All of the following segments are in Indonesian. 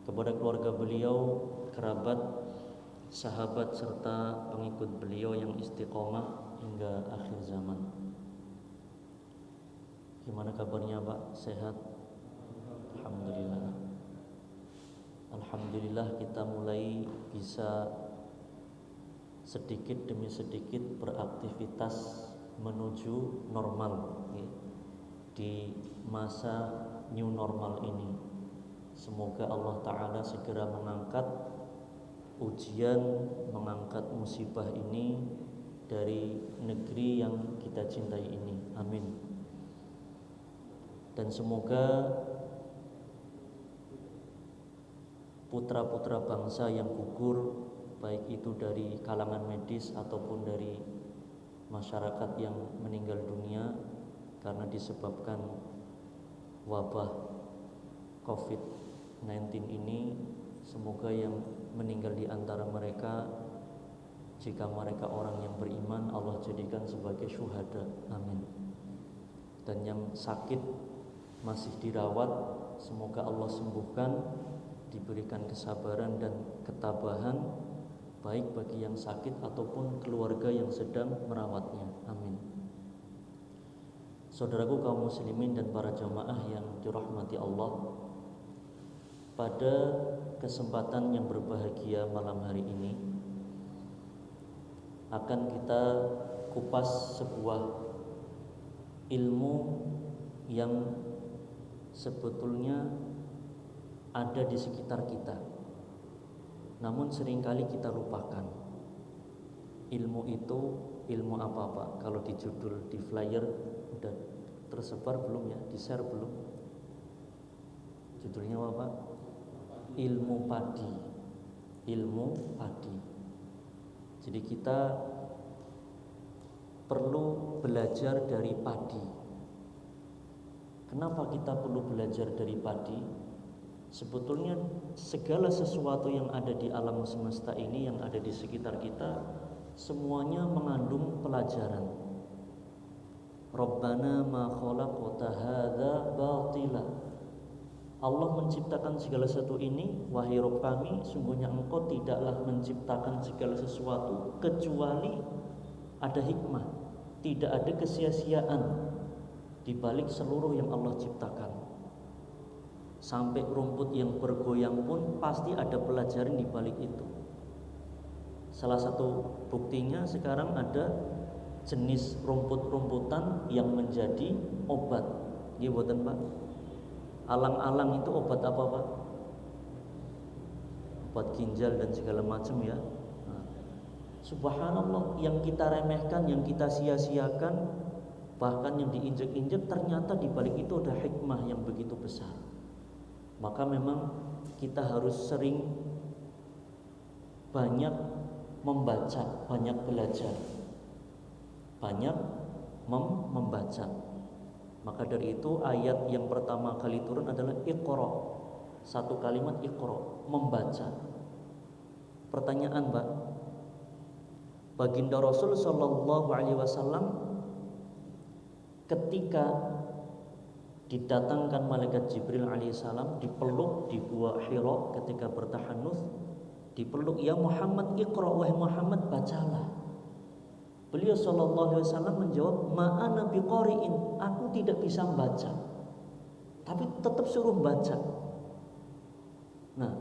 kepada keluarga beliau, kerabat, sahabat serta pengikut beliau yang istiqomah hingga akhir zaman. Gimana kabarnya Pak? Sehat? Alhamdulillah. Alhamdulillah kita mulai bisa sedikit demi sedikit beraktivitas menuju normal di masa new normal ini. Semoga Allah Ta'ala segera mengangkat ujian, mengangkat musibah ini dari negeri yang kita cintai ini. Amin. Dan semoga putra-putra bangsa yang gugur, baik itu dari kalangan medis ataupun dari masyarakat yang meninggal dunia karena disebabkan wabah COVID-19 ini, semoga yang meninggal di antara mereka, jika mereka orang yang beriman, Allah jadikan sebagai syuhada. Amin. Dan yang sakit masih dirawat, semoga Allah sembuhkan, diberikan kesabaran dan ketabahan, baik bagi yang sakit ataupun keluarga yang sedang merawatnya. Amin. Saudaraku kaum muslimin dan para jamaah yang dirahmati Allah, pada kesempatan yang berbahagia malam hari ini akan kita kupas sebuah ilmu yang sebetulnya ada di sekitar kita, namun seringkali kita lupakan. Ilmu itu ilmu apa Pak? Kalau di judul di flyer udah tersebar belum ya? Di share belum? Judulnya apa Pak? Ilmu padi. Ilmu padi. Jadi kita perlu belajar dari padi. Kenapa kita perlu belajar dari padi? Sebetulnya segala sesuatu yang ada di alam semesta ini, yang ada di sekitar kita, semuanya mengandung pelajaran. Rabbana ma khalaqta hadza batila. Allah menciptakan segala sesuatu ini, wahai Rabb kami, sungguhnya Engkau tidaklah menciptakan segala sesuatu kecuali ada hikmah, tidak ada kesia-siaan di balik seluruh yang Allah ciptakan. Sampai rumput yang bergoyang pun pasti ada pelajaran di balik itu. Salah satu buktinya sekarang ada jenis rumput-rumputan yang menjadi obat. Iya buatan Pak? Alang-alang itu obat apa Pak? Obat ginjal dan segala macam ya. Nah, subhanallah, yang kita remehkan, yang kita sia-siakan, bahkan yang diinjek-injek, ternyata di balik itu ada hikmah yang begitu besar. Maka memang kita harus sering banyak membaca, banyak belajar, banyak membaca. Maka dari itu ayat yang pertama kali turun adalah Iqra. Satu kalimat Iqra, membaca. Pertanyaan Mbak, baginda Rasul sallallahu alaihi wasallam ketika didatangkan malaikat Jibril alaihissalam, dipeluk di gua Hira ketika bertahanus, dipeluk, ya Muhammad Iqra, wahai Muhammad bacalah. Beliau sallallahu alaihi wasallam menjawab, ma'ana biqari'in, aku tidak bisa membaca, tapi tetap suruh baca. Nah,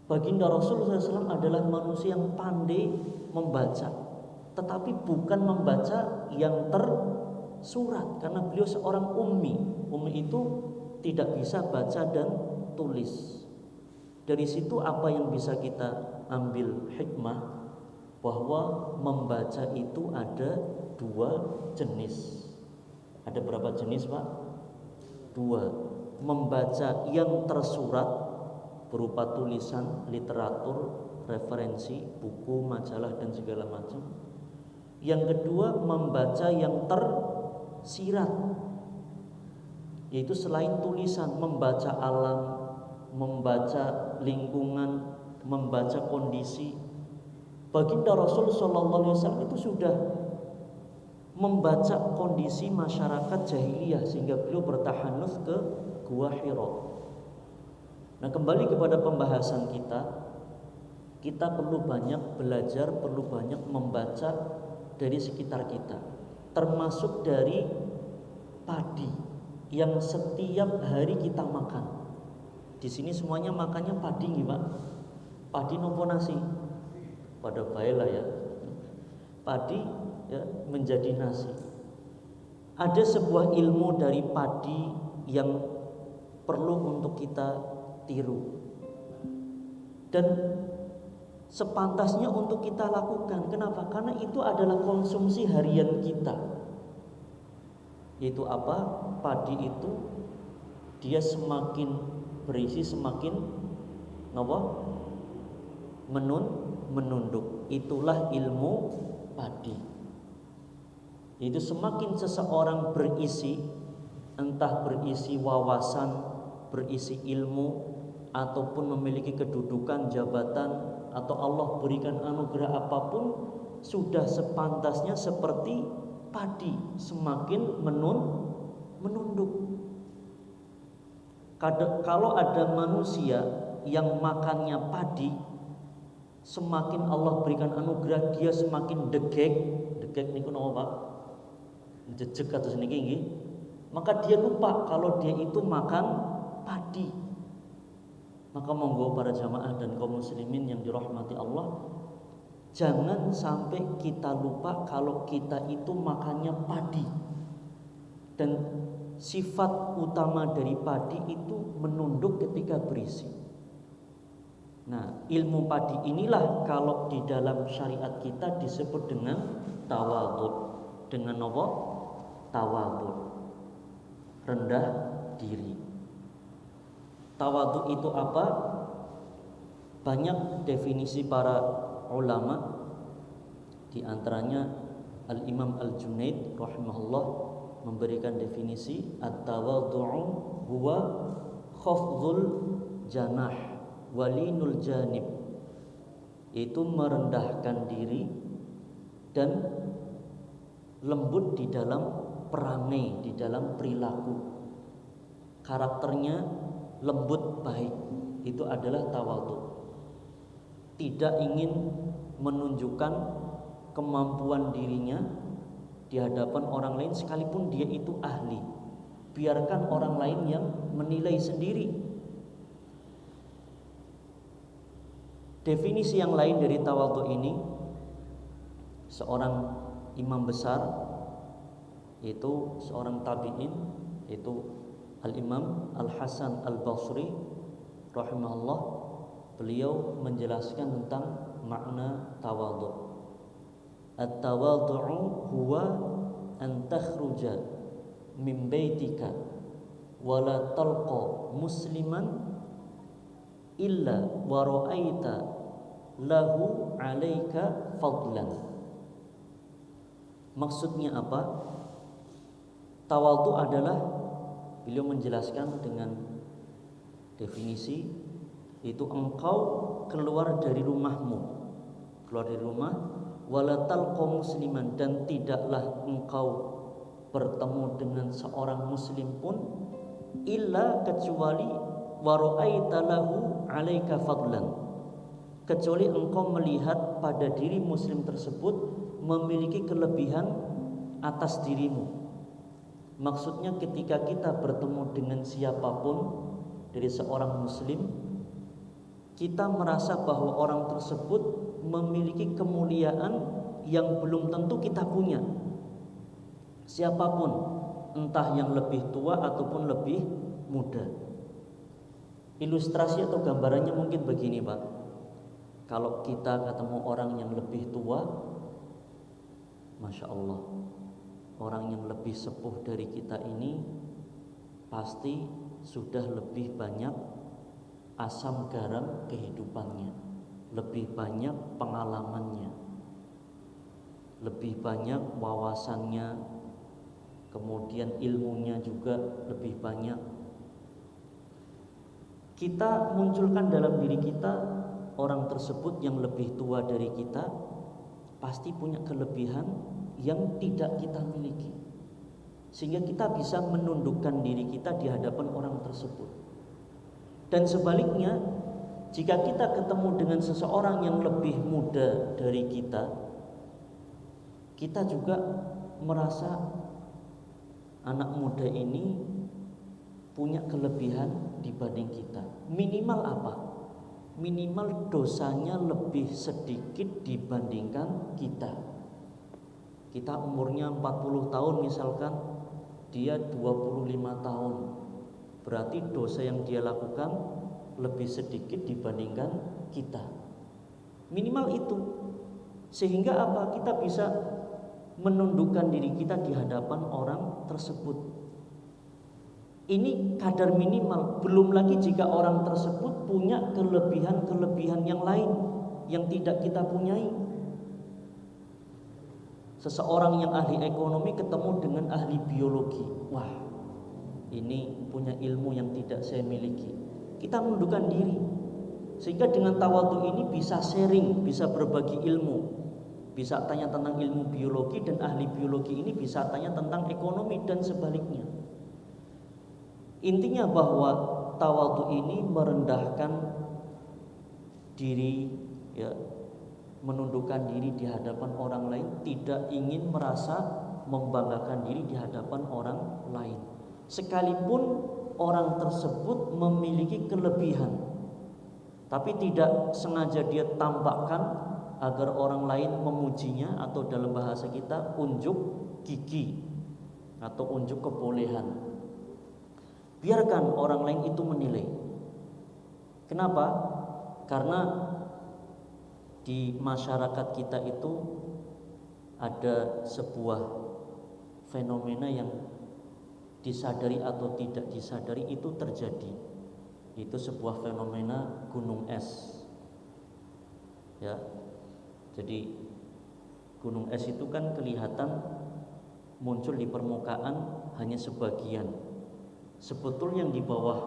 baginda Rasul SAW adalah manusia yang pandai membaca, tetapi bukan membaca yang tersurat, karena beliau seorang ummi. Ummi itu tidak bisa baca dan tulis. Dari situ apa yang bisa kita ambil hikmah? Bahwa membaca itu ada dua jenis. Ada berapa jenis Pak? Dua. Membaca yang tersurat berupa tulisan, literatur, referensi, buku, majalah dan segala macam. Yang kedua, membaca yang tersirat, yaitu selain tulisan, membaca alam, membaca lingkungan, membaca kondisi. Baginda Rasul sallallahu alaihi wasallam itu sudah membaca kondisi masyarakat jahiliyah sehingga beliau bertahanus ke Gua Hira. Nah, kembali kepada pembahasan kita perlu banyak belajar, perlu banyak membaca dari sekitar kita, termasuk dari padi yang setiap hari kita makan. Di sini semuanya makannya padi nih Pak. Padi nopo nasi? Pada baiklah ya. Padi ya, menjadi nasi. Ada sebuah ilmu dari padi yang perlu untuk kita tiru. Dan sepantasnya untuk kita lakukan. Kenapa? Karena itu adalah konsumsi harian kita. Yaitu apa? Padi itu dia semakin berisi semakin apa? Menunduk. Itulah ilmu padi. Itu semakin seseorang berisi, entah berisi wawasan, berisi ilmu, ataupun memiliki kedudukan, jabatan, atau Allah berikan anugerah apapun, sudah sepantasnya seperti padi, semakin menunduk. Kalau ada manusia yang makannya padi, semakin Allah berikan anugerah, dia semakin degek niku napa Pak? Jejeg atau seniki nggih. Maka dia lupa kalau dia itu makan padi. Maka monggo para jamaah dan kaum muslimin yang dirahmati Allah, jangan sampai kita lupa kalau kita itu makannya padi. Dan sifat utama dari padi itu menunduk ketika berisi. Nah, ilmu padi inilah kalau di dalam syariat kita disebut dengan tawadhu. Dengan apa? Tawadhu. Rendah diri. Tawadhu itu apa? Banyak definisi para ulama, di antaranya Al-Imam Al-Junaid rahimahullah memberikan definisi at-tawadhu'u huwa khafdhul janah walinul janib, itu merendahkan diri dan lembut di dalam perangai, di dalam perilaku, karakternya lembut baik. Itu adalah tawadhu. Tidak ingin menunjukkan kemampuan dirinya di hadapan orang lain sekalipun dia itu ahli. Biarkan orang lain yang menilai sendiri. Definisi yang lain dari tawadhu ini, seorang imam besar, yaitu seorang tabi'in, yaitu Al-Imam Al-Hasan Al-Basri rahimahullah, beliau menjelaskan tentang makna tawadhu. At-tawadhu'u huwa an takhruja min baitika wa la talqa musliman illa wa ra'aita lahu 'alaika fadlan. Maksudnya apa? Tawadhu adalah, beliau menjelaskan dengan definisi, itu engkau keluar dari rumahmu, keluar dari rumah, wala talqa musliman, dan tidaklah engkau bertemu dengan seorang muslim pun, illa kecuali wa ra'aita lahu 'alaika fadlan, kecuali engkau melihat pada diri muslim tersebut memiliki kelebihan atas dirimu. Maksudnya ketika kita bertemu dengan siapapun dari seorang muslim, kita merasa bahwa orang tersebut memiliki kemuliaan yang belum tentu kita punya. Siapapun, entah yang lebih tua ataupun lebih muda. Ilustrasi atau gambarannya mungkin begini Pak. Kalau kita ketemu orang yang lebih tua, Masya Allah, orang yang lebih sepuh dari kita ini pasti sudah lebih banyak asam garam kehidupannya, lebih banyak pengalamannya, lebih banyak wawasannya, kemudian ilmunya juga lebih banyak. Kita munculkan dalam diri kita orang tersebut yang lebih tua dari kita, pasti punya kelebihan yang tidak kita miliki, sehingga kita bisa menundukkan diri kita di hadapan orang tersebut. Dan sebaliknya, jika kita ketemu dengan seseorang yang lebih muda dari kita, kita juga merasa anak muda ini punya kelebihan dibanding kita. Minimal apa? Minimal dosanya lebih sedikit dibandingkan kita. Kita umurnya 40 tahun misalkan, dia 25 tahun. Berarti dosa yang dia lakukan lebih sedikit dibandingkan kita. Minimal itu. Sehingga apa? Kita bisa menundukkan diri kita di hadapan orang tersebut. Ini kadar minimal. Belum lagi jika orang tersebut punya kelebihan-kelebihan yang lain yang tidak kita punyai. Seseorang yang ahli ekonomi ketemu dengan ahli biologi. Wah, ini punya ilmu yang tidak saya miliki. Kita menundukkan diri. Sehingga dengan tawadhu ini bisa sharing, bisa berbagi ilmu. Bisa tanya tentang ilmu biologi, dan ahli biologi ini bisa tanya tentang ekonomi dan sebaliknya. Intinya bahwa tawadhu ini merendahkan diri, ya, menundukkan diri di hadapan orang lain, tidak ingin merasa membanggakan diri di hadapan orang lain. Sekalipun orang tersebut memiliki kelebihan, tapi tidak sengaja dia tampakkan agar orang lain memujinya, atau dalam bahasa kita unjuk gigi atau unjuk kebolehan. Biarkan orang lain itu menilai. Kenapa? Karena di masyarakat kita itu ada sebuah fenomena yang disadari atau tidak disadari itu terjadi. Itu sebuah fenomena gunung es. Ya. Jadi gunung es itu kan kelihatan muncul di permukaan hanya sebagian. Sebetulnya yang di bawah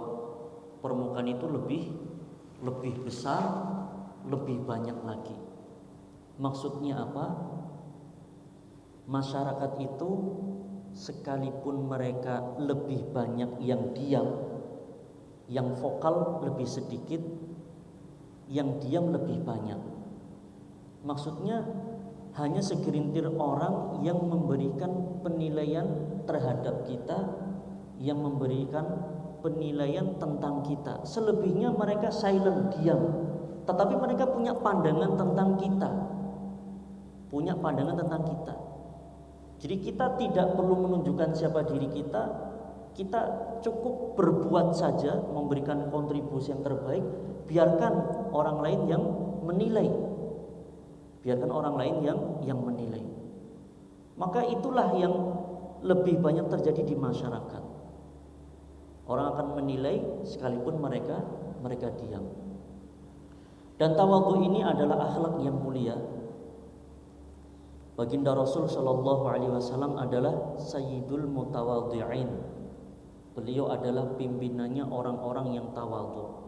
permukaan itu lebih besar, lebih banyak lagi. Maksudnya apa? Masyarakat itu sekalipun mereka lebih banyak yang diam, yang vokal lebih sedikit, yang diam lebih banyak. Maksudnya hanya segelintir orang yang memberikan penilaian terhadap kita, yang memberikan penilaian tentang kita. Selebihnya mereka silent, diam. Tetapi mereka punya pandangan tentang kita. Punya pandangan tentang kita. Jadi kita tidak perlu menunjukkan siapa diri kita. Kita cukup berbuat saja, memberikan kontribusi yang terbaik. Biarkan orang lain yang menilai. Biarkan orang lain yang menilai. Maka itulah yang lebih banyak terjadi di masyarakat. Orang akan menilai sekalipun mereka diam. Dan tawadhu ini adalah akhlak yang mulia. Baginda Rasul sallallahu alaihi wasallam adalah sayyidul mutawadhi'in. Beliau adalah pimpinannya orang-orang yang tawadhu.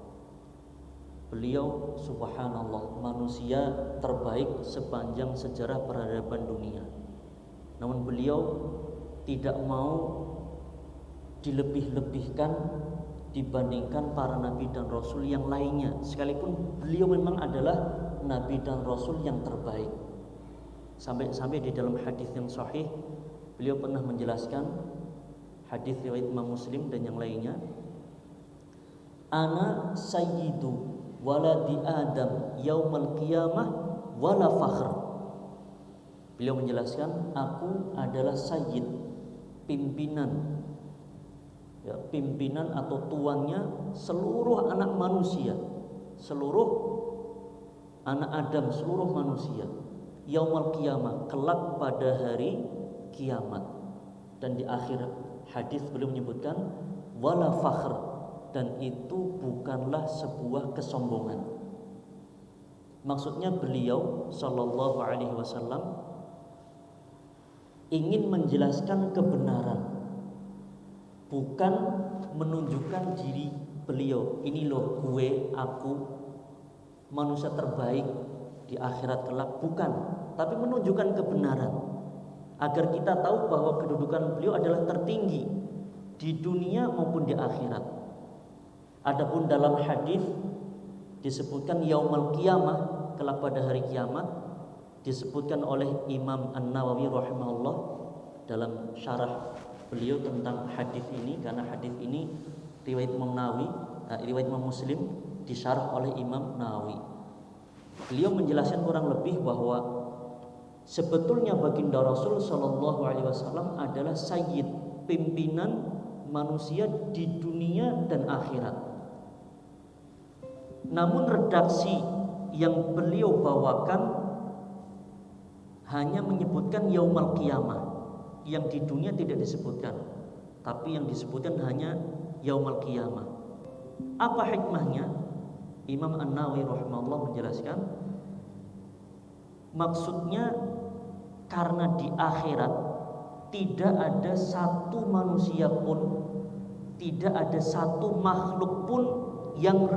Beliau subhanallah manusia terbaik sepanjang sejarah peradaban dunia. Namun beliau tidak mau dilebih-lebihkan dibandingkan para nabi dan rasul yang lainnya, sekalipun beliau memang adalah nabi dan rasul yang terbaik. Sampai di dalam hadis yang sahih beliau pernah menjelaskan, hadis riwayat Imam Muslim dan yang lainnya, ana sayyidu waladi Adam yaumal qiyamah wala fakhr. Beliau menjelaskan, aku adalah sayyid, pimpinan, ya, pimpinan atau tuannya seluruh anak manusia, seluruh anak Adam, seluruh manusia. Yaumul qiyamah, kelak pada hari kiamat. Dan di akhir hadis beliau menyebutkan wala fakhr, dan itu bukanlah sebuah kesombongan. Maksudnya beliau sallallahu alaihi wasallam ingin menjelaskan kebenaran, bukan menunjukkan diri beliau. Ini loh gue, aku manusia terbaik di akhirat kelak, bukan. Tapi menunjukkan kebenaran agar kita tahu bahwa kedudukan beliau adalah tertinggi di dunia maupun di akhirat. Adapun dalam hadis disebutkan yaumul qiyamah, kelak pada hari kiamat, disebutkan oleh Imam An-Nawawi rahimahullah dalam syarah beliau tentang hadis ini, karena hadis ini riwayat Imam Nawawi, riwayat Imam Muslim disyarah oleh Imam Nawawi. Beliau menjelaskan kurang lebih bahwa sebetulnya baginda Rasul Shallallahu Alaihi Wasallam adalah sayyid, pimpinan manusia di dunia dan akhirat. Namun redaksi yang beliau bawakan hanya menyebutkan yaumul qiyamah, yang di dunia tidak disebutkan, tapi yang disebutkan hanya yaumul qiyamah. Apa hikmahnya? Imam An-Nawawi rahimahullah menjelaskan, maksudnya karena di akhirat tidak ada satu manusia pun, tidak ada satu makhluk pun yang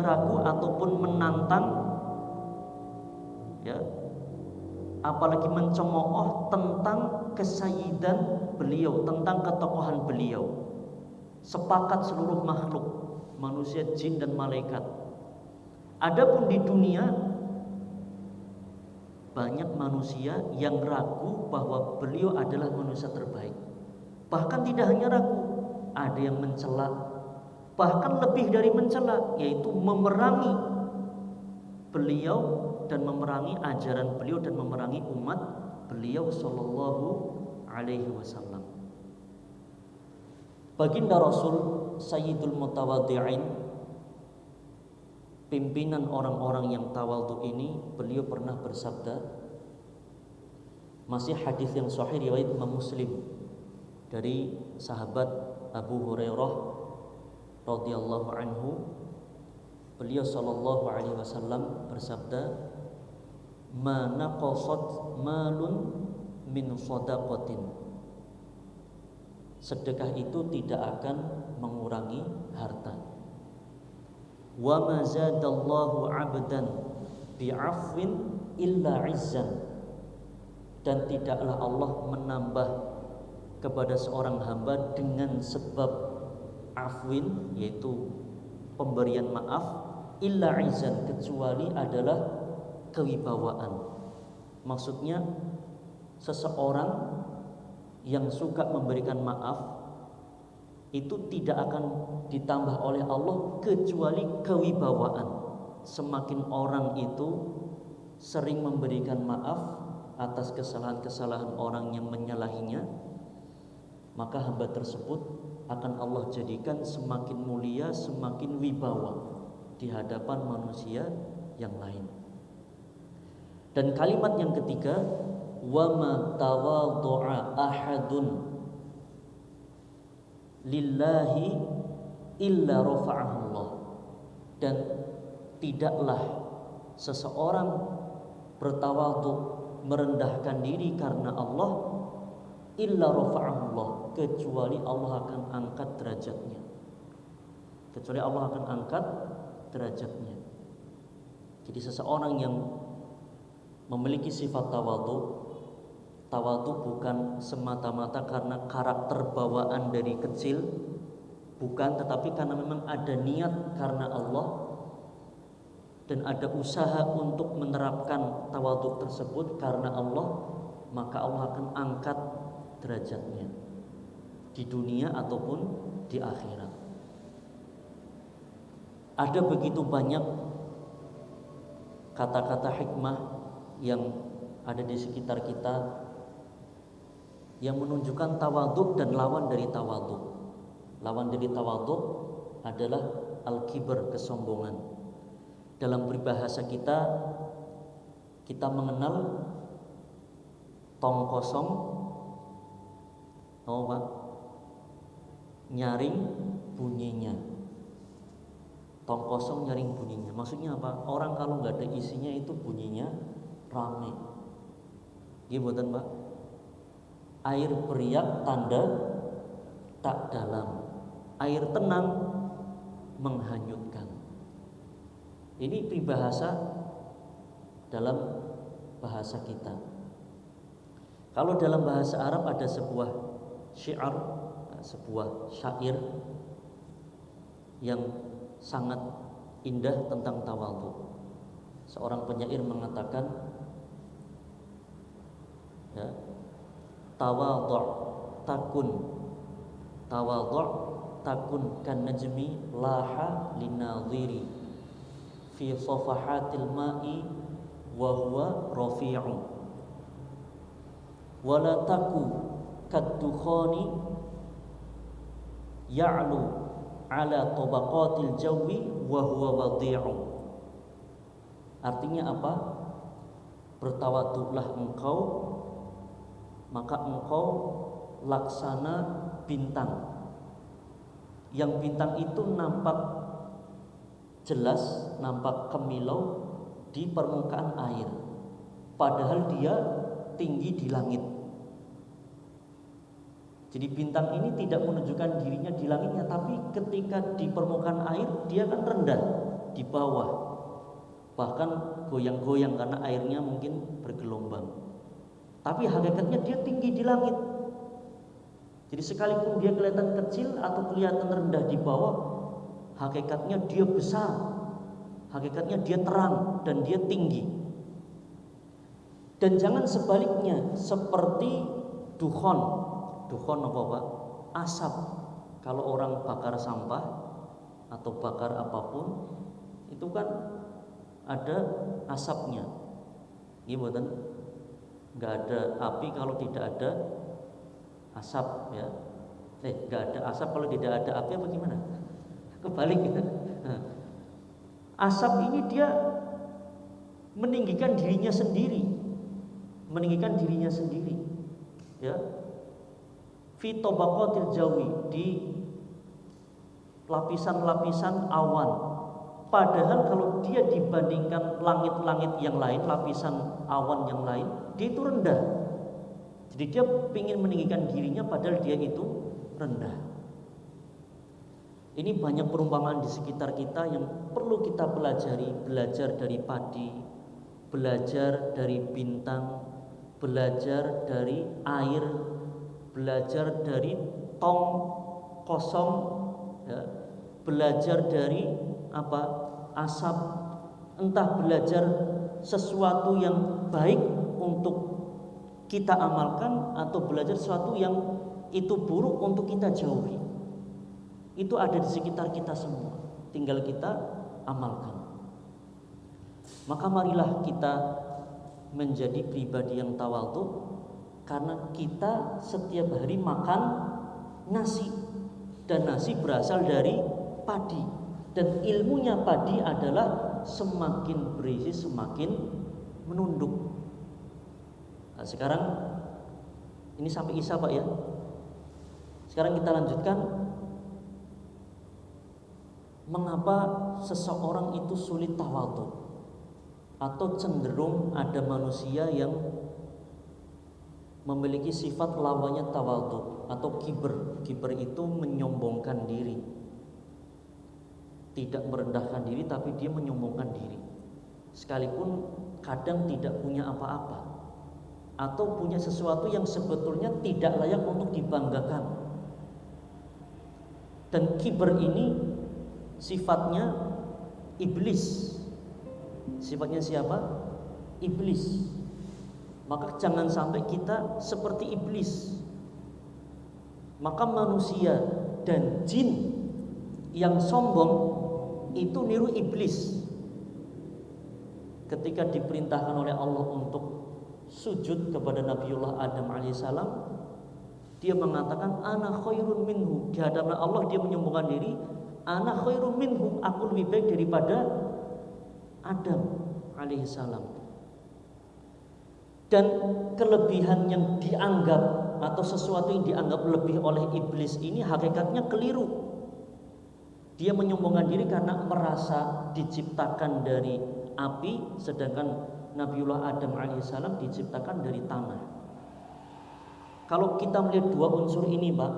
ragu ataupun menantang, ya, apalagi mencemooh tentang kesayyidan beliau, tentang ketokohan beliau. Sepakat seluruh makhluk, manusia, jin dan malaikat. Adapun di dunia banyak manusia yang ragu bahwa beliau adalah manusia terbaik. Bahkan tidak hanya ragu, ada yang mencela, bahkan lebih dari mencela, yaitu memerangi beliau dan memerangi ajaran beliau dan memerangi umat beliau sallallahu alaihi wasallam. Baginda Rasul Sayyidul Mutawadhi'in, pimpinan orang-orang yang tawadhu ini, beliau pernah bersabda, masih hadis yang sahih riwayat Imam Muslim dari sahabat Abu Hurairah radhiyallahu anhu, beliau sallallahu alaihi wasallam bersabda, "Ma naqasat malun min shadaqatin." Sedekah itu tidak akan mengurangi harta. Wa ma zadallahu 'abdan bi'afwin illa 'izzan. Dan tidaklah Allah menambah kepada seorang hamba dengan sebab afwin, yaitu pemberian maaf, illa 'izzan, kecuali adalah kewibawaan. Maksudnya seseorang yang suka memberikan maaf itu tidak akan ditambah oleh Allah kecuali kewibawaan. Semakin orang itu sering memberikan maaf atas kesalahan-kesalahan orang yang menyalahinya, maka hamba tersebut akan Allah jadikan semakin mulia, semakin wibawa di hadapan manusia yang lain. Dan kalimat yang ketiga, wa ma tawadhu'a ahadun lillahi illa rafa'ahullah. Dan tidaklah seseorang bertawadhu, merendahkan diri karena Allah, illa rafa'ahullah, kecuali Allah akan angkat derajatnya. Kecuali Allah akan angkat derajatnya. Jadi seseorang yang memiliki sifat tawadhu, tawadhu bukan semata-mata karena karakter bawaan dari kecil, bukan, tetapi karena memang ada niat karena Allah dan ada usaha untuk menerapkan tawadhu tersebut karena Allah, maka Allah akan angkat derajatnya di dunia ataupun di akhirat. Ada begitu banyak kata-kata hikmah yang ada di sekitar kita yang menunjukkan tawadhu dan lawan dari tawadhu. Lawan dari tawadhu adalah al-kibr, kesombongan. Dalam peribahasa kita mengenal tong kosong, tahu Pak? Nyaring bunyinya. Tong kosong nyaring bunyinya. Maksudnya apa? Orang kalau nggak ada isinya itu bunyinya rame. Iya buatan Pak? Air beriak tanda tak dalam, air tenang menghanyutkan. Ini peribahasa dalam bahasa kita. Kalau dalam bahasa Arab ada sebuah syiar, sebuah syair yang sangat indah tentang tawadhu. Seorang penyair mengatakan, ya, tawadhu takun kan najmi laha linadhiri fi safahatil ma'i wa huwa rafi'u wa la taku kaddukhani ya'lu ala tabaqatil jawi wa huwa wadhi'u. Artinya apa? Bertawadhulah engkau, maka engkau laksana bintang, yang bintang itu nampak jelas, nampak kemilau di permukaan air, padahal dia tinggi di langit. Jadi bintang ini tidak menunjukkan dirinya di langitnya, tapi ketika di permukaan air dia kan rendah di bawah, bahkan goyang-goyang karena airnya mungkin bergelombang. Tapi hakikatnya dia tinggi di langit. Jadi sekalipun dia kelihatan kecil atau kelihatan rendah di bawah, hakikatnya dia besar, hakikatnya dia terang dan dia tinggi. Dan jangan sebaliknya seperti dukhon. Dukhon apa Pak? Asap. Kalau orang bakar sampah atau bakar apapun, itu kan ada asapnya. Ini bukan, nggak ada api kalau tidak ada asap, ya. Nggak ada asap kalau tidak ada api, apa gimana? Kebalik gitu. Nah, asap ini dia meninggikan dirinya sendiri, ya. Fi tabaqatil jawi, di lapisan-lapisan awan. Padahal kalau dia dibandingkan langit-langit yang lain, lapisan awan yang lain, dia itu rendah. Jadi dia ingin meninggikan dirinya padahal dia itu rendah. Ini banyak perumpamaan di sekitar kita yang perlu kita pelajari. Belajar dari padi, belajar dari bintang, belajar dari air, belajar dari tong kosong, ya, belajar dari asap, entah belajar sesuatu yang baik untuk kita amalkan atau belajar sesuatu yang itu buruk untuk kita jauhi. Itu ada di sekitar kita semua, tinggal kita amalkan. Maka marilah kita menjadi pribadi yang tawadhu, karena kita setiap hari makan nasi, dan nasi berasal dari padi, dan ilmunya padi adalah semakin berisi semakin menunduk. Nah, sekarang ini sampai Isya Pak ya. Sekarang kita lanjutkan, mengapa seseorang itu sulit tawadhu, atau cenderung ada manusia yang memiliki sifat lawannya tawadhu atau kiber. Kiber itu menyombongkan diri, tidak merendahkan diri, tapi dia menyombongkan diri, sekalipun kadang tidak punya apa-apa atau punya sesuatu yang sebetulnya tidak layak untuk dibanggakan. Dan kiber ini sifatnya iblis. Sifatnya siapa? Iblis. Maka jangan sampai kita seperti iblis. Maka manusia dan jin yang sombong itu niru iblis. Ketika diperintahkan oleh Allah untuk sujud kepada Nabiullah Adam alaihissalam, dia mengatakan ana khairun minhu. Di hadapan Allah dia menyombongkan diri, ana khairun minhu, aku lebih baik daripada Adam alaihissalam. Dan kelebihan yang dianggap atau sesuatu yang dianggap lebih oleh iblis ini hakikatnya keliru. Dia menyombongkan diri karena merasa diciptakan dari api, sedangkan Nabiullah Adam alaihissalam diciptakan dari tanah. Kalau kita melihat dua unsur ini Pak,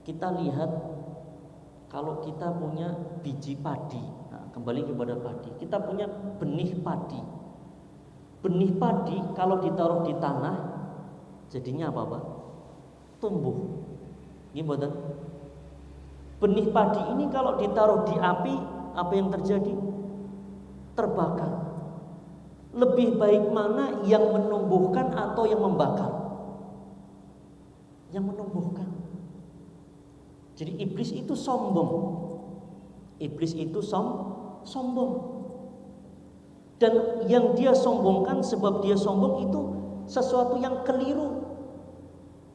kita lihat kalau kita punya biji padi, nah, kembali kepada padi, kita punya benih padi. Benih padi kalau ditaruh di tanah jadinya apa Pak? Tumbuh. Ini buatan. Benih padi ini kalau ditaruh di api, apa yang terjadi? Terbakar. Lebih baik mana yang menumbuhkan atau yang membakar? Yang menumbuhkan. Jadi iblis itu sombong. Iblis itu sombong. Dan yang dia sombongkan, sebab dia sombong itu sesuatu yang keliru,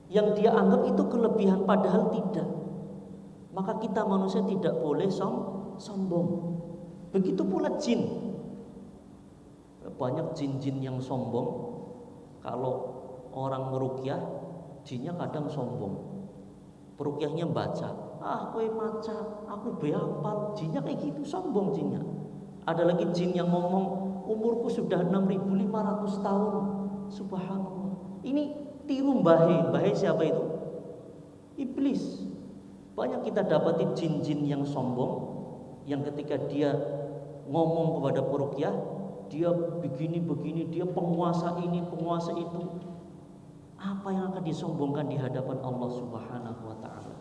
yang dia anggap itu kelebihan, padahal tidak. Maka kita manusia tidak boleh sombong. Begitu pula jin. Banyak jin-jin yang sombong. Kalau orang meruqyah, jinnya kadang sombong. Peruqyahnya baca, kowe maca, aku behapal. Jinnya kayak gitu, sombong jinnya. Ada lagi jin yang ngomong, umurku sudah 6.500 tahun. Subhanallah. Ini tiru mbahe. Mbahe siapa itu? Iblis. Banyak kita dapati jin-jin yang sombong, yang ketika dia ngomong kepada peruqyah, dia begini-begini, dia penguasa ini, penguasa itu. Apa yang akan disombongkan di hadapan Allah Subhanahu wa ta'ala?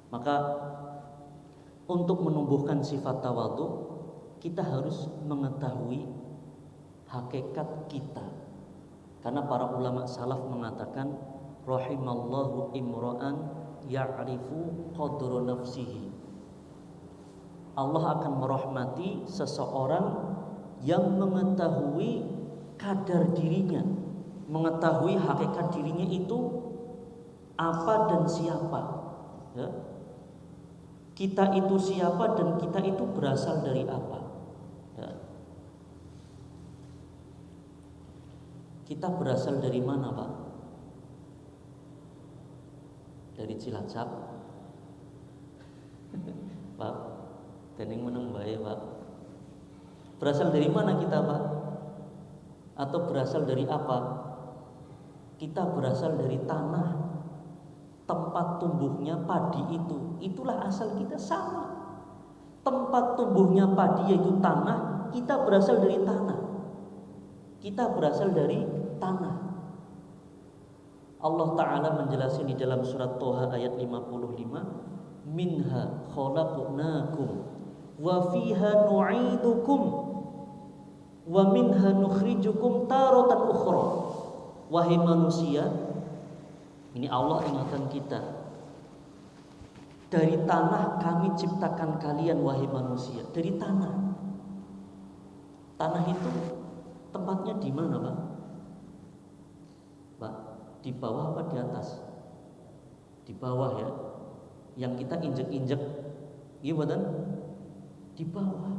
Maka untuk menumbuhkan sifat tawadhu, kita harus mengetahui hakikat kita. Karena para ulama salaf mengatakan, rahimallahu imra'an ya'rifu qadra nafsihi. Allah akan merahmati seseorang yang mengetahui kadar dirinya, mengetahui hakikat dirinya itu apa dan siapa. Ya. Kita itu siapa dan kita itu berasal dari apa. Ya. Kita berasal dari mana, Pak? Dari Cilacap. Pak, dening meneng bae, Pak. Berasal dari mana kita, Pak? Atau berasal dari apa? Kita berasal dari tanah, tempat tumbuhnya padi itu. Itulah asal kita, sama. Tempat tumbuhnya padi yaitu tanah, kita berasal dari tanah. Kita berasal dari tanah. Allah Ta'ala menjelaskan di dalam surat Toha ayat 55, minha khalaqnakum wa fiha nu'idukum wa minha nukhrijukum taratan ukhra. Wahai manusia, ini Allah ingatkan kita, dari tanah kami ciptakan kalian, wahai manusia. Dari tanah. Tanah itu tempatnya di mana, Pak? Pak, di bawah apa di atas? Di bawah ya. Yang kita injek-injek, gimana? Di bawah.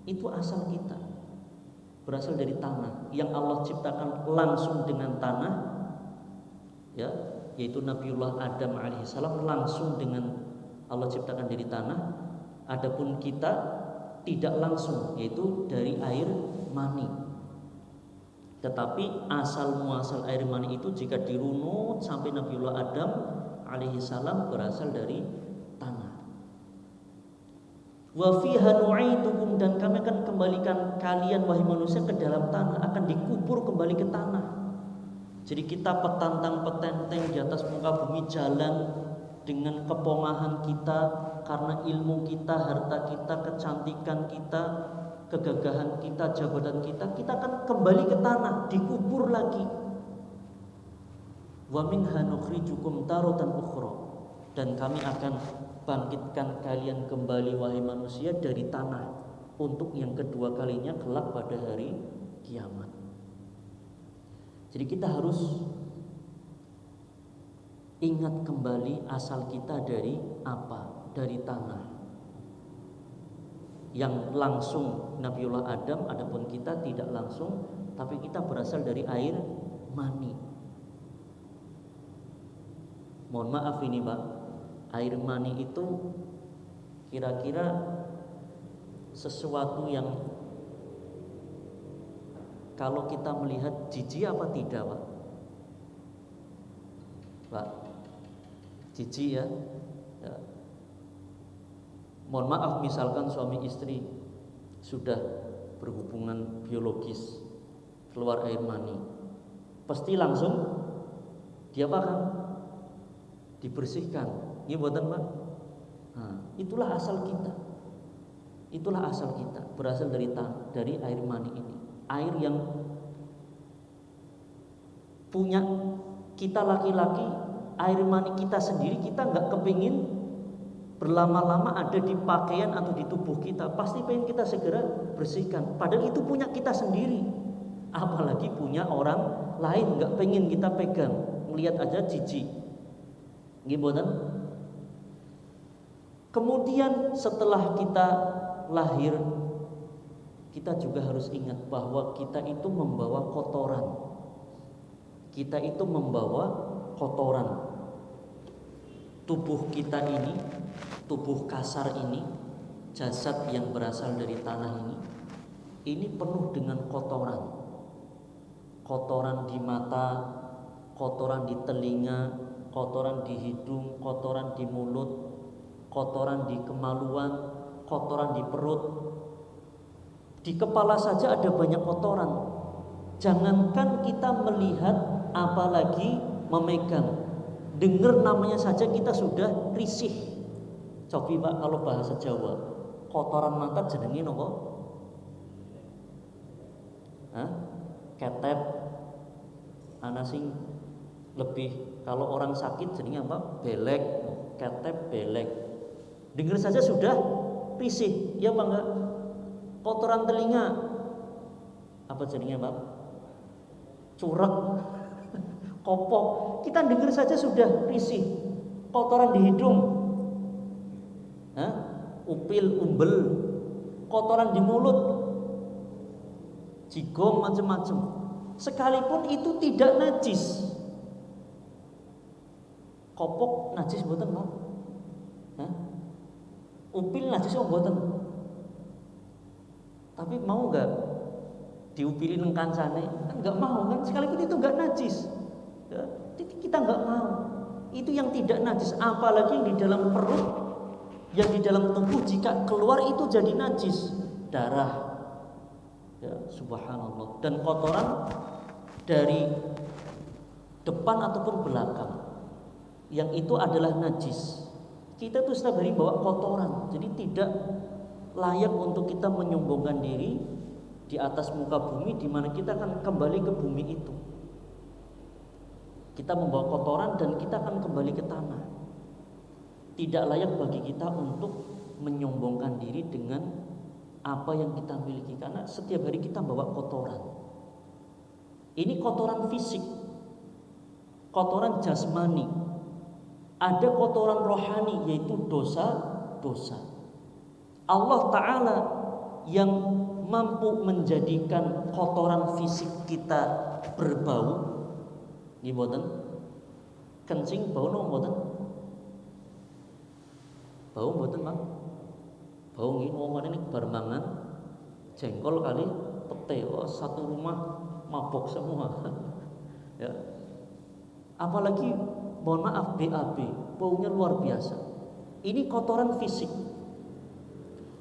Itu asal kita. Berasal dari tanah yang Allah ciptakan langsung dengan tanah, ya, yaitu Nabiullah Adam alaihissalam langsung dengan Allah ciptakan dari tanah. Adapun kita tidak langsung, yaitu dari air mani. Tetapi asal muasal air mani itu jika dirunut sampai Nabiullah Adam alaihissalam berasal dari tanah. Wa fiha nu'idukum, dan kami akan kembalikan kalian wahai manusia ke dalam tanah, akan dikubur kembali ke tanah. Jadi kita petantang-petenteng di atas muka bumi, jalan dengan kepongahan kita, karena ilmu kita, harta kita, kecantikan kita, kegagahan kita, jabatan kita akan kembali ke tanah, dikubur lagi. Wa minha nukhrijukum taratan ukhra, dan kami akan bangkitkan kalian kembali wahai manusia dari tanah untuk yang kedua kalinya kelak pada hari kiamat. Jadi kita harus ingat kembali asal kita dari apa? Dari tanah. Yang langsung Nabiullah Adam, adapun kita tidak langsung, tapi kita berasal dari air mani. Mohon maaf ini, Pak, air mani itu kira-kira sesuatu yang kalau kita melihat jijik apa tidak, Pak? Pak, jijik ya? Ya. Mohon maaf, misalkan suami istri sudah berhubungan biologis, keluar air mani, pasti langsung diapakan? Dibersihkan. Ini buatan, Pak. Itulah asal kita. Itulah asal kita, berasal dari air mani ini. Air yang punya kita laki-laki, air mani kita sendiri, kita nggak kepingin berlama-lama ada di pakaian atau di tubuh kita. Pasti pengen kita segera bersihkan. Padahal itu punya kita sendiri. Apalagi punya orang lain, nggak pengen kita pegang. Melihat aja jijik. Gimana? Kemudian setelah kita lahir, kita juga harus ingat bahwa kita itu membawa kotoran. Kita itu membawa kotoran. Tubuh kita ini, tubuh kasar ini, jasad yang berasal dari tanah ini penuh dengan kotoran. Kotoran di mata, kotoran di telinga, kotoran di hidung, kotoran di mulut, kotoran di kemaluan, kotoran di perut. Di kepala saja ada banyak kotoran. Jangankan kita melihat, apalagi memegang. Dengar namanya saja kita sudah risih. Cobi Pak, kalau bahasa Jawa, kotoran mata jenenge napa? Hah? Ketep. Ana sing lebih, kalau orang sakit jenenge apa? Belek. Ketep, belek. Dengar saja sudah risih, ya Pak enggak? Kotoran telinga apa jadinya Pak? Curek, kopok. Kita dengar saja sudah risih. Kotoran di hidung, upil, umbel. Kotoran di mulut, jigong, macam-macam. Sekalipun itu tidak najis. Kopok najis mboten Pak? Upil najis kok mboten. Tapi mau enggak diupili nang kancane? Kan enggak mau kan, sekalipun itu enggak najis. Ya, kita enggak mau. Itu yang tidak najis, apalagi yang di dalam perut, yang di dalam tubuh, jika keluar itu jadi najis, darah. Ya, subhanallah. Dan kotoran dari depan ataupun belakang, yang itu adalah najis. Kita tuh setiap hari bawa kotoran, jadi tidak layak untuk kita menyombongkan diri di atas muka bumi, di mana kita akan kembali ke bumi itu. Kita membawa kotoran dan kita akan kembali ke tanah. Tidak layak bagi kita untuk menyombongkan diri dengan apa yang kita miliki, karena setiap hari kita bawa kotoran. Ini kotoran fisik, kotoran jasmani. Ada kotoran rohani, yaitu dosa-dosa. Allah Ta'ala yang mampu menjadikan kotoran fisik kita berbau. Nggih mboten? Kencing bau napa mboten? Bau mboten, Bang? Bau nggih omane nek bar mangan jengkol kali pete, satu rumah mabok semua. Ya. Apalagi mohon maaf BAB, baunya luar biasa. Ini kotoran fisik.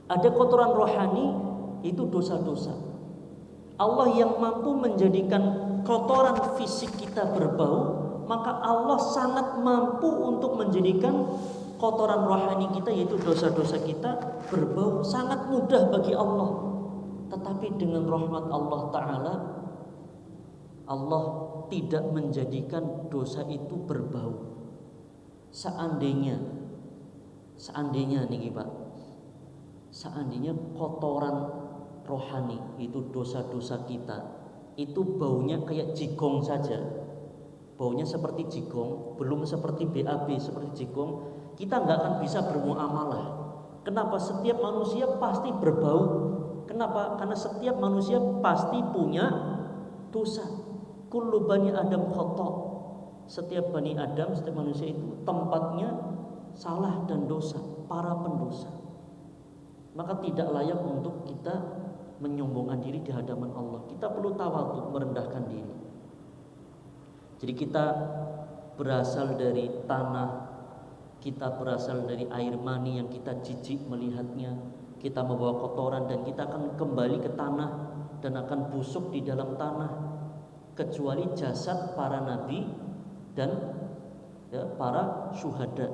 Ada kotoran rohani, itu dosa-dosa. Allah yang mampu menjadikan kotoran fisik kita berbau, maka Allah sangat mampu untuk menjadikan kotoran rohani kita, yaitu dosa-dosa kita, berbau. Sangat mudah bagi Allah. Tetapi dengan rahmat Allah Ta'ala, Allah tidak menjadikan dosa itu berbau. Seandainya niki Pak, seandainya kotoran rohani itu dosa-dosa kita itu baunya kayak jigong saja, baunya seperti jigong, belum seperti BAB, seperti jigong, kita nggak akan bisa bermuamalah. Kenapa? Setiap manusia pasti berbau. Kenapa? Karena setiap manusia pasti punya dosa. Kullu bani Adam khata. Setiap bani Adam, setiap manusia itu tempatnya salah dan dosa, para pendosa. Maka tidak layak untuk kita menyombongkan diri di hadapan Allah. Kita perlu tawadhu, merendahkan diri. Jadi kita berasal dari tanah, kita berasal dari air mani yang kita jijik melihatnya. Kita membawa kotoran dan kita akan kembali ke tanah dan akan busuk di dalam tanah. Kecuali jasad para nabi dan para syuhada.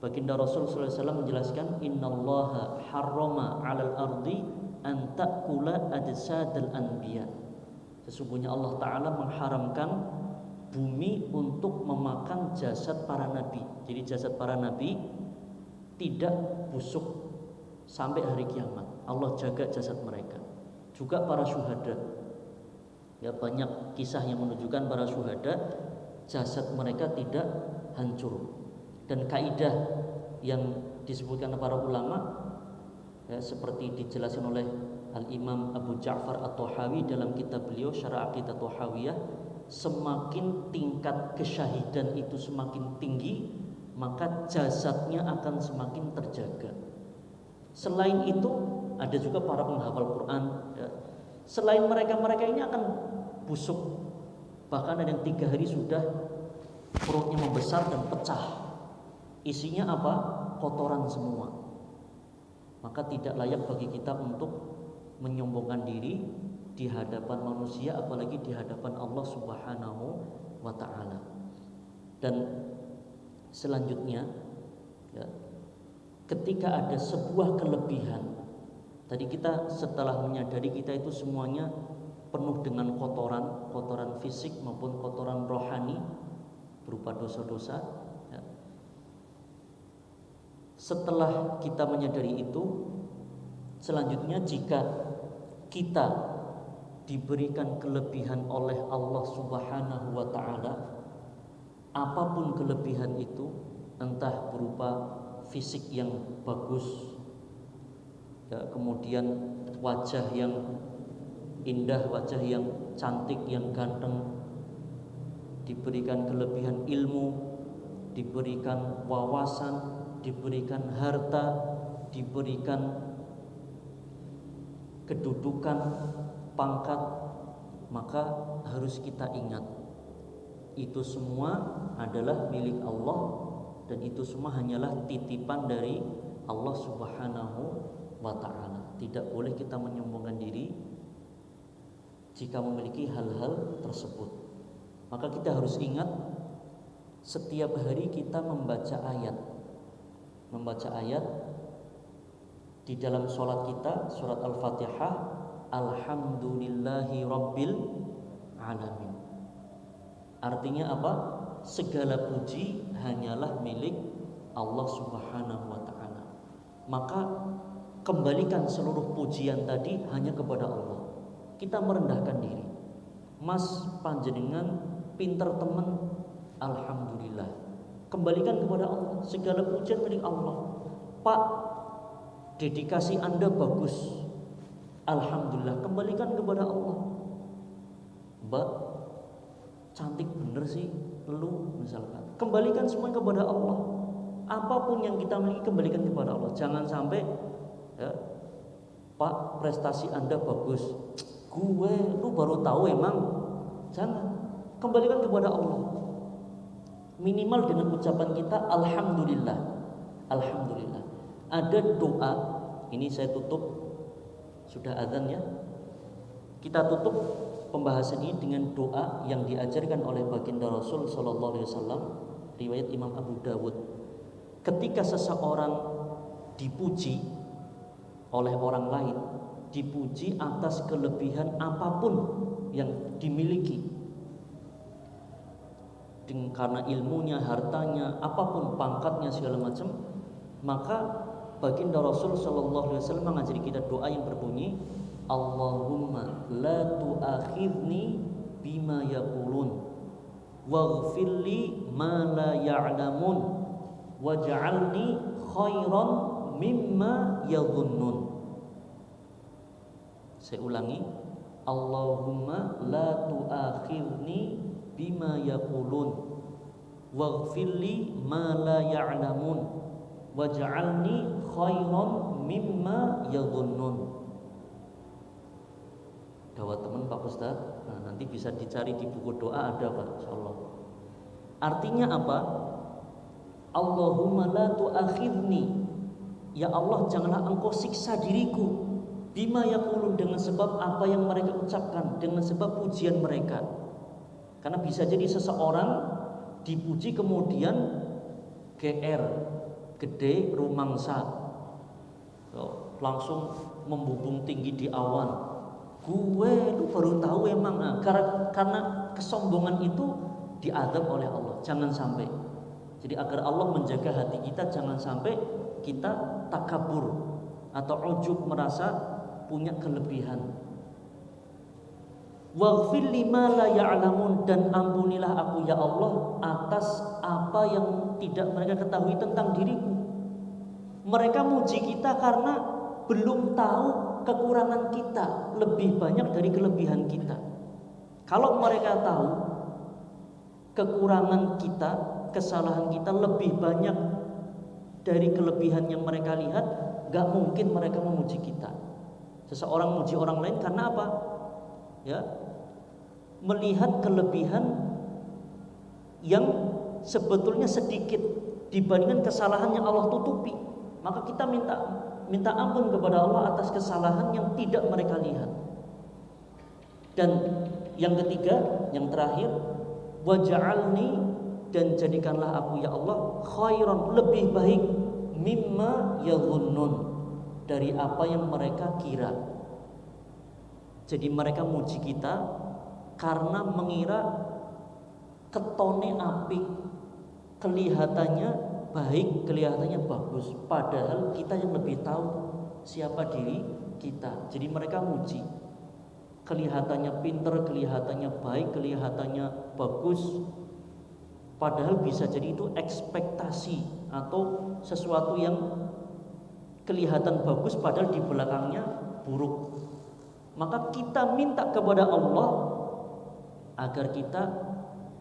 Baginda Rasul sallallahu alaihi wasallam menjelaskan, innallaha harrama 'alal ardi an ta'kula ajsadal anbiya. Sesungguhnya Allah Ta'ala mengharamkan bumi untuk memakan jasad para nabi. Jadi jasad para nabi tidak busuk sampai hari kiamat. Allah jaga jasad mereka. Juga para syuhada. Ya, banyak kisah yang menunjukkan para syuhada jasad mereka tidak hancur. Dan kaidah yang disebutkan para ulama, ya, seperti dijelaskan oleh Al-Imam Abu Ja'far At-Tahawi dalam kitab beliau Syarah Aqidah Tahawiyah, semakin tingkat kesyahidan itu semakin tinggi, maka jasadnya akan semakin terjaga. Selain itu ada juga para penghafal Quran, ya. Selain mereka ini akan busuk, bahkan ada yang 3 hari sudah perutnya membesar dan pecah. Isinya apa? Kotoran semua. Maka tidak layak bagi kita untuk menyombongkan diri di hadapan manusia, apalagi di hadapan Allah Subhanahu wa ta'ala. Dan selanjutnya, ya, ketika ada sebuah kelebihan, tadi kita setelah menyadari kita itu semuanya penuh dengan kotoran fisik maupun kotoran rohani berupa dosa-dosa, ya. Setelah kita menyadari itu, selanjutnya jika kita diberikan kelebihan oleh Allah Subhanahu wa ta'ala, apapun kelebihan itu, entah berupa fisik yang bagus, ya, kemudian wajah yang indah, wajah yang cantik, yang ganteng, diberikan kelebihan ilmu, diberikan wawasan, diberikan harta, diberikan kedudukan, pangkat, maka harus kita ingat itu semua adalah milik Allah, dan itu semua hanyalah titipan dari Allah Subhanahu wa ta'ala. Tidak boleh kita menyombongkan diri jika memiliki hal-hal tersebut. Maka kita harus ingat setiap hari kita membaca ayat di dalam sholat kita, surat Al-Fatihah, Alhamdulillahi Rabbil Alamin. Artinya apa? Segala puji hanyalah milik Allah Subhanahu wa ta'ala. Maka kembalikan seluruh pujian tadi hanya kepada Allah. Kita merendahkan diri. Mas panjenengan pinter temen, alhamdulillah. Kembalikan kepada Allah. Segala pujian milik Allah. Pak, dedikasi Anda bagus, alhamdulillah, kembalikan kepada Allah. Mbak, cantik bener sih lu, misalkan, kembalikan semua kepada Allah. Apapun yang kita miliki, kembalikan kepada Allah. Jangan sampai, ya, Pak, prestasi Anda bagus, lu baru tahu emang. Jangan, kembalikan kepada Allah. Minimal dengan ucapan kita alhamdulillah. Alhamdulillah. Ada doa, ini saya tutup, sudah azan ya. Kita tutup pembahasan ini dengan doa yang diajarkan oleh baginda Rasul sallallahu alaihi wasallam, riwayat Imam Abu Dawud. Ketika seseorang dipuji oleh orang lain, dipuji atas kelebihan apapun yang dimiliki, karena ilmunya, hartanya, apapun pangkatnya segala macam, maka baginda Rasul sallallahu alaihi wasallam mengajari kita doa yang berbunyi, Allahumma la tu'akhidni bima yaqulun waghfirli ma la ya'lamun waj'alni khairan mimma yadhunnun. Saya ulangi, Allahumma la tu'akhidni bima yaqulun waghfirli ma la ya'lamun waj'alni khairan mimma yadhunnun. Dawat teman Pak Ustaz, nah, nanti bisa dicari di buku doa, ada Pak, insyaallah. Artinya apa? Allahumma la tu'akhidni, ya Allah janganlah engkau siksa diriku, bima yaqulun, dengan sebab apa yang mereka ucapkan, dengan sebab pujian mereka. Karena bisa jadi seseorang dipuji kemudian GR, gede rumangsa, langsung membubung tinggi di awan. Gue lu baru tahu emang, karena kesombongan itu diadab oleh Allah. Jangan sampai. Jadi agar Allah menjaga hati kita, jangan sampai kita takabur atau ujub, merasa punya kelebihan. Waghfir lima la ya'lamun, dan ampunilah aku ya Allah atas apa yang tidak mereka ketahui tentang diriku. Mereka muji kita karena belum tahu kekurangan kita lebih banyak dari kelebihan kita. Kalau mereka tahu kekurangan kita, kesalahan kita lebih banyak dari kelebihan yang mereka lihat, gak mungkin mereka memuji kita. Seseorang memuji orang lain karena apa? Ya, melihat kelebihan yang sebetulnya sedikit dibandingkan kesalahan yang Allah tutupi. Maka kita minta ampun kepada Allah atas kesalahan yang tidak mereka lihat. Dan yang ketiga, yang terakhir, waj'alni, dan jadikanlah aku ya Allah khairan, lebih baik, mimma yadhunnun, dari apa yang mereka kira. Jadi mereka muji kita karena mengira ketone apik, kelihatannya baik, kelihatannya bagus, padahal kita yang lebih tahu siapa diri kita. Jadi mereka muji, kelihatannya pinter, kelihatannya baik, kelihatannya bagus, padahal bisa jadi itu ekspektasi atau sesuatu yang kelihatan bagus padahal di belakangnya buruk. Maka kita minta kepada Allah agar kita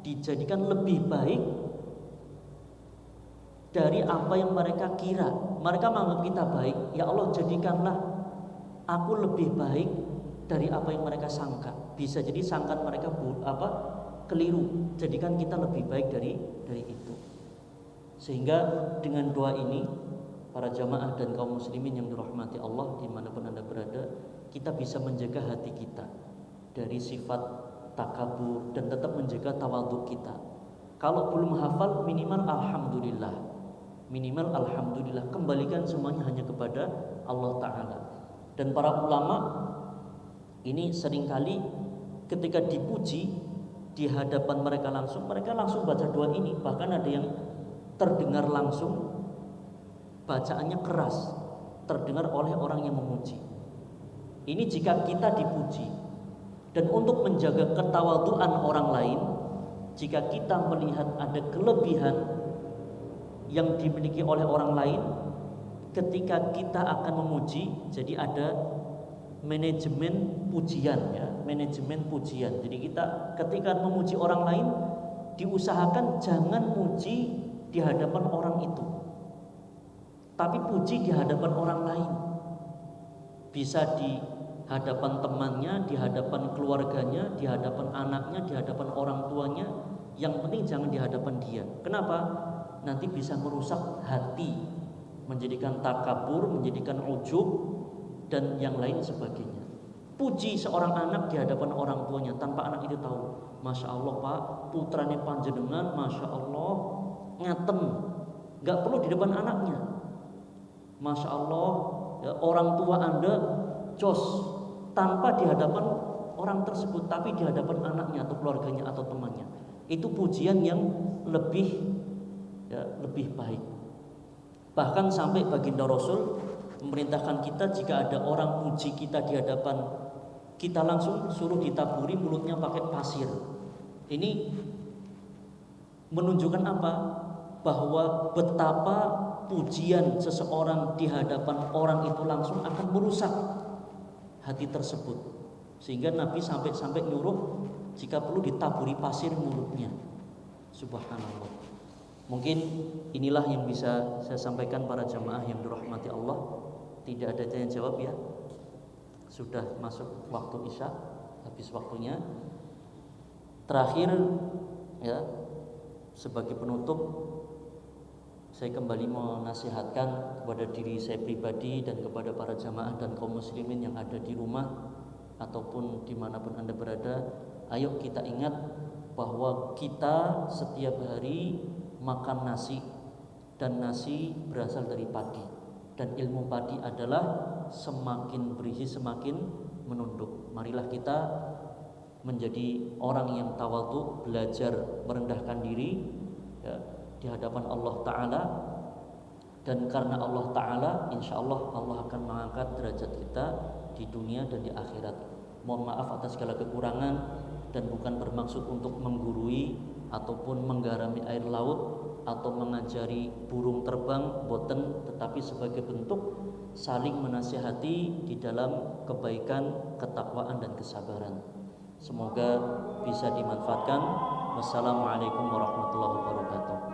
dijadikan lebih baik dari apa yang mereka kira. Mereka menganggap kita baik, ya Allah jadikanlah aku lebih baik dari apa yang mereka sangka. Bisa jadi sangkaan mereka keliru, jadikan kita lebih baik dari itu. Sehingga dengan doa ini, para jamaah dan kaum muslimin yang dirahmati Allah dimanapun Anda berada, kita bisa menjaga hati kita dari sifat takabur dan tetap menjaga tawadhu kita. Kalau belum hafal, minimal alhamdulillah. Minimal alhamdulillah, kembalikan semuanya hanya kepada Allah Ta'ala. Dan para ulama ini seringkali ketika dipuji di hadapan mereka langsung baca doa ini. Bahkan ada yang terdengar langsung, bacaannya keras, terdengar oleh orang yang memuji. Ini jika kita dipuji. Dan untuk menjaga ketawaduan orang lain, jika kita melihat ada kelebihan yang dimiliki oleh orang lain, ketika kita akan memuji, jadi ada manajemen pujian, ya, manajemen pujian. Jadi kita ketika memuji orang lain, diusahakan jangan muji di hadapan orang itu, tapi puji di hadapan orang lain. Bisa di hadapan temannya, di hadapan keluarganya, di hadapan anaknya, di hadapan orang tuanya. Yang penting jangan di hadapan dia. Kenapa? Nanti bisa merusak hati, menjadikan takabur, menjadikan ujub, dan yang lain sebagainya. Puji seorang anak di hadapan orang tuanya tanpa anak itu tahu, Masya Allah Pak, putranya panjenengan, Masya Allah, ngaten, gak perlu di depan anaknya. Masya Allah, ya, orang tua Anda jos, tanpa di hadapan orang tersebut, tapi di hadapan anaknya atau keluarganya atau temannya. Itu pujian yang lebih baik. Bahkan sampai baginda Rasul memerintahkan kita, jika ada orang puji kita di hadapan kita, langsung suruh ditaburi mulutnya pakai pasir. Ini menunjukkan apa? Bahwa betapa pujian seseorang di hadapan orang itu langsung akan merusak hati tersebut. Sehingga Nabi sampai nyuruh jika perlu ditaburi pasir mulutnya. Subhanallah. Mungkin inilah yang bisa saya sampaikan para jamaah yang dirahmati Allah. Tidak ada tanya jawab ya. Sudah masuk waktu Isya, habis waktunya. Terakhir ya, sebagai penutup, saya kembali menasihatkan kepada diri saya pribadi dan kepada para jamaah dan kaum muslimin yang ada di rumah ataupun dimanapun Anda berada. Ayo kita ingat bahwa kita setiap hari makan nasi dan nasi berasal dari padi, dan ilmu padi adalah semakin berisi semakin menunduk. Marilah kita menjadi orang yang tawadhu, belajar merendahkan diri ya, di hadapan Allah Ta'ala. Dan karena Allah Ta'ala, insya Allah Allah akan mengangkat derajat kita di dunia dan di akhirat. Mohon maaf atas segala kekurangan, dan bukan bermaksud untuk menggurui ataupun menggarami air laut atau mengajari burung terbang, boten, tetapi sebagai bentuk saling menasihati di dalam kebaikan, ketakwaan dan kesabaran. Semoga bisa dimanfaatkan. Wassalamualaikum warahmatullahi wabarakatuh.